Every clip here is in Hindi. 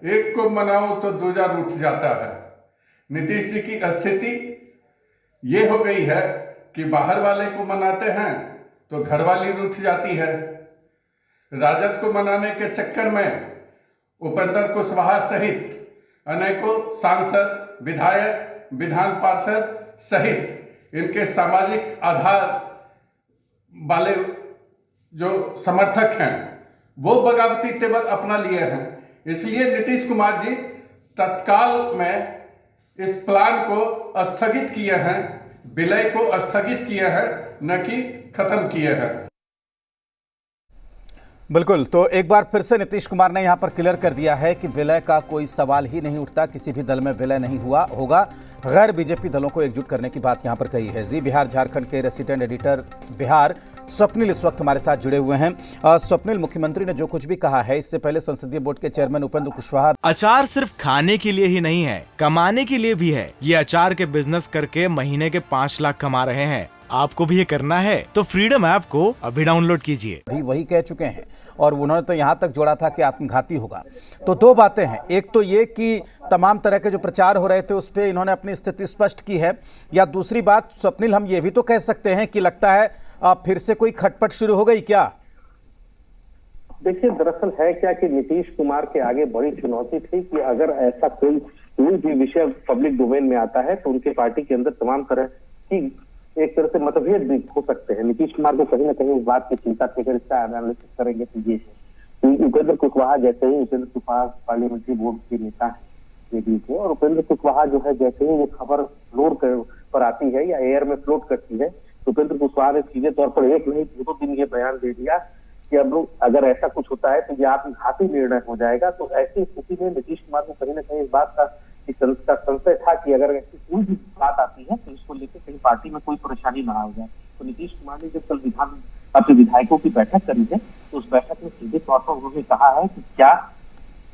एक को मनाऊं तो दूजा रूठ जाता है। नीतीश जी की स्थिति ये हो गई है कि बाहर वाले को मनाते हैं तो घरवाली रूठ जाती है। राजद को मनाने के चक्कर में उपेंद्र कुशवाहा सहित अनेकों सांसद, विधायक, विधान पार्षद सहित इनके सामाजिक आधार वाले जो समर्थक हैं वो बगावती तेवर अपना लिए हैं। इसलिए नीतीश कुमार जी तत्काल में इस प्लान को स्थगित किए हैं, विलय को स्थगित किए हैं, न कि खत्म किए हैं। बिल्कुल, तो एक बार फिर से नीतीश कुमार ने यहां पर क्लियर कर दिया है कि विलय का कोई सवाल ही नहीं उठता, किसी भी दल में विलय नहीं हुआ होगा। गैर बीजेपी दलों को एकजुट करने की बात यहां पर कही है। जी बिहार झारखंड के रेसिडेंट एडिटर बिहार स्वप्निल इस वक्त हमारे साथ जुड़े हुए हैं। स्वप्निल, मुख्यमंत्री ने जो कुछ भी कहा है, इससे पहले संसदीय बोर्ड के चेयरमैन उपेंद्र कुशवाहा, अचार सिर्फ खाने के लिए ही नहीं है, कमाने के लिए भी है। ये अचार के बिजनेस करके महीने के 5 लाख कमा रहे हैं। आपको भी ये करना है तो फ्रीडम ऐप को अभी डाउनलोड कीजिए। भी वही कह चुके हैं और उन्होंने तो यहाँ तक जोड़ा था कि आत्मघाती होगा। तो दो बातें हैं, एक तो ये कि तमाम तरह के जो प्रचार हो रहे थे उस पर इन्होंने अपनी स्थिति स्पष्ट की है, या दूसरी बात स्वप्निल हम ये भी तो कह सकते हैं कि लगता है फिर से कोई खटपट शुरू हो गई क्या? देखिए, दरअसल है क्या कि नीतीश कुमार के आगे बड़ी चुनौती थी कि अगर ऐसा कोई भी विषय पब्लिक डोमेन में आता है तो उनके पार्टी के अंदर तमाम तरह की एक तरह से मतभेद भी हो सकते हैं। नीतीश कुमार को कहीं ना कहीं इस बात की चिंता थी, अगर इसका एनालिसिस करेंगे तो ये है कि उपेंद्र कुशवाहा जैसे ही उपेंद्र कुशवाहा पार्लियामेंट्री बोर्ड के नेता है जेडीयू के, और उपेंद्र कुशवाहा जो है जैसे ही वो खबर फ्लोर पर आती है या एयर में फ्लोट करती है, तो उपेंद्र कुशवाहा ने सीधे तौर पर एक नहीं 2 दिन ये बयान दे दिया कि अब अगर ऐसा कुछ होता है तो ये आत्मघाती निर्णय हो जाएगा। तो ऐसी स्थिति में नीतीश कुमार को कहीं ना कहीं इस बात का संशय था कि अगर ऐसी कोई भी बात आती है तो इसको लेकर कहीं पार्टी में कोई परेशानी ना हो जाए। तो नीतीश कुमार ने जब कल अपने विधायकों की बैठक करी है तो उस बैठक में सीधे तौर पर उन्होंने कहा है कि क्या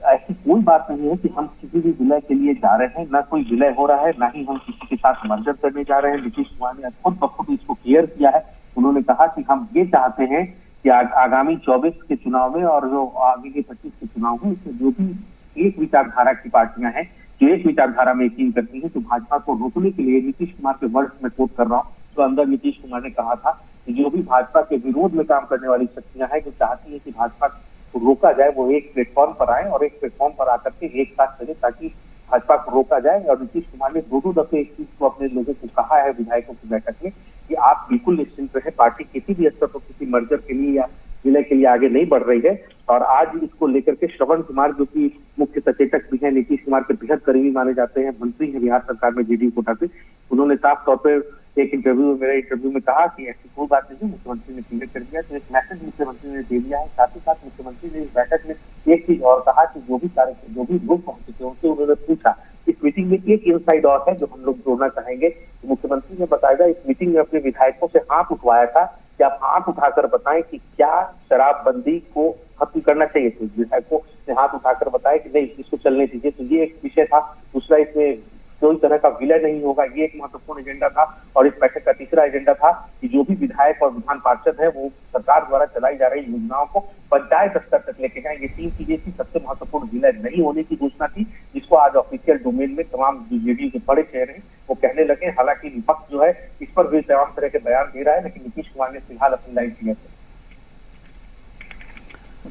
ऐसी कोई बात नहीं है कि हम किसी भी विलय के लिए जा रहे हैं, ना कोई विलय हो रहा है, ना ही हम किसी के साथ मर्जर करने जा रहे हैं। नीतीश कुमार ने खुद ब खुद इसको क्लियर किया है। उन्होंने कहा कि हम ये चाहते हैं कि आगामी 24 के चुनाव में और जो आगे के 25 के चुनाव में इसमें जो भी एक विचारधारा की पार्टियां हैं जो एक विचारधारा में यकीन करती है, तो भाजपा को रोकने के लिए नीतीश कुमार के वर्ड्स में कोट कर रहा हूँ, तो अंदर नीतीश कुमार ने कहा था कि जो भी भाजपा के विरोध में काम करने वाली शक्तियां हैं जो चाहती है कि भाजपा को रोका जाए, वो एक प्लेटफॉर्म पर आए और एक प्लेटफॉर्म पर आकर के एक साथ चले ताकि भाजपा को रोका जाए। और नीतीश कुमार ने 2 दफे इस चीज को अपने लोगों को कहा है विधायकों की बैठक में कि आप बिल्कुल निश्चिंत रहे, पार्टी किसी भी स्तर पर किसी मर्जर के लिए या विलय के लिए आगे नहीं बढ़ रही है। और आज इसको लेकर के श्रवण कुमार जो कि मुख्य सचेतक भी है, नीतीश कुमार के बेहद करीबी माने जाते हैं, मंत्री हैं बिहार सरकार में जेडीयू कोटा से, उन्होंने साफ तौर पर एक मेरे इंटरव्यू में कहा कि ऐसी कोई बात नहीं, मुख्यमंत्री ने क्लियर कर दिया। तो एक मैसेज मुख्यमंत्री ने दे दिया है। साथ ही साथ मुख्यमंत्री ने इस बैठक में एक चीज और कहा कि जो भी लोग पहुंचे थे उनसे उन्होंने पूछा, इस मीटिंग में एक इनसाइड और है जो हम लोग जोड़ना चाहेंगे। तो मुख्यमंत्री ने बताया इस मीटिंग में अपने विधायकों से हाथ उठवाया था कि आप हाथ उठाकर बताएं कि क्या शराबबंदी को खत्म करना चाहिए। तो विधायकों ने हाथ उठाकर बताया कि नहीं, इसको चलने दीजिए। तो ये एक विषय था। दूसरा, इसमें कोई तरह का विलय नहीं होगा, ये एक महत्वपूर्ण एजेंडा था। और इस बैठक का तीसरा एजेंडा था कि जो भी विधायक और विधान पार्षद है वो सरकार द्वारा चलाई जा रही योजनाओं को पंचायत स्तर तक लेके जाए। ये 3 चीजें थी। सबसे महत्वपूर्ण विलय नहीं होने की घोषणा थी, जिसको आज ऑफिशियल डोमेन में तमाम जेडीयू के बड़े चेहरे हैं वो कहने लगे। हालांकि विपक्ष जो है इस पर भी तमाम तरह के बयान दे रहा है, लेकिन नीतीश कुमार ने फिलहाल अपनी लाइन क्लियर की।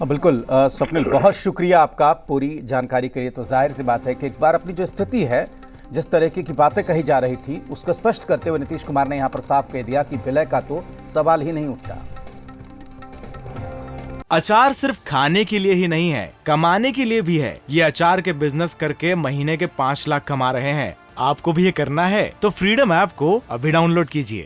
बिल्कुल स्वप्निल, बहुत शुक्रिया आपका पूरी जानकारी के लिए। तो जाहिर सी बात है कि एक बार अपनी जो स्थिति है, जिस तरीके की बातें कही जा रही थी, उसको स्पष्ट करते हुए नीतीश कुमार ने यहां पर साफ कह दिया कि विलय का तो सवाल ही नहीं उठता। अचार सिर्फ खाने के लिए ही नहीं है, कमाने के लिए भी है। ये अचार के बिजनेस करके महीने के 5 लाख कमा रहे हैं। आपको भी ये करना है तो फ्रीडम ऐप को अभी डाउनलोड कीजिए।